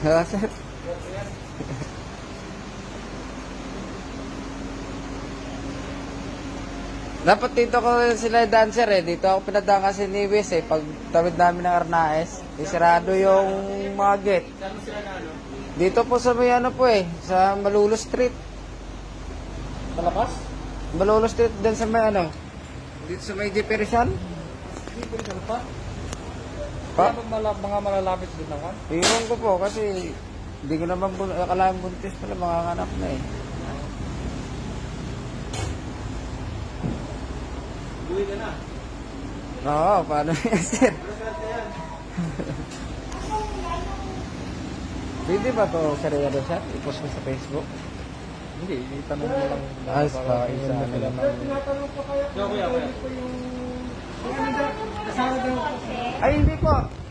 Wala, sir. Dapat dito ko sila dancer eh. Dito ako pinadaan kasi ni Wes eh. Pag tawid namin ng Arnaes, isirado yung mga gate. Dito po sa may ano po eh, sa Malulo Street. Malakas? Malulo Street din sa may ano. Dito sa may Jeperizan. Hindi ko rin pa. Pa? Kaya mga malalapit din naman. Iyon ko po kasi hindi ko naman akalain buntis pala mga anak na eh. Buwi ka na. Oo, paano yan, sir? Pwede ba ito, Sir Yado, sir? I-post mo sa Facebook? Hindi, itanong mo lang. Ayos pa, isa na lang. Kuya. Ay, hindi po.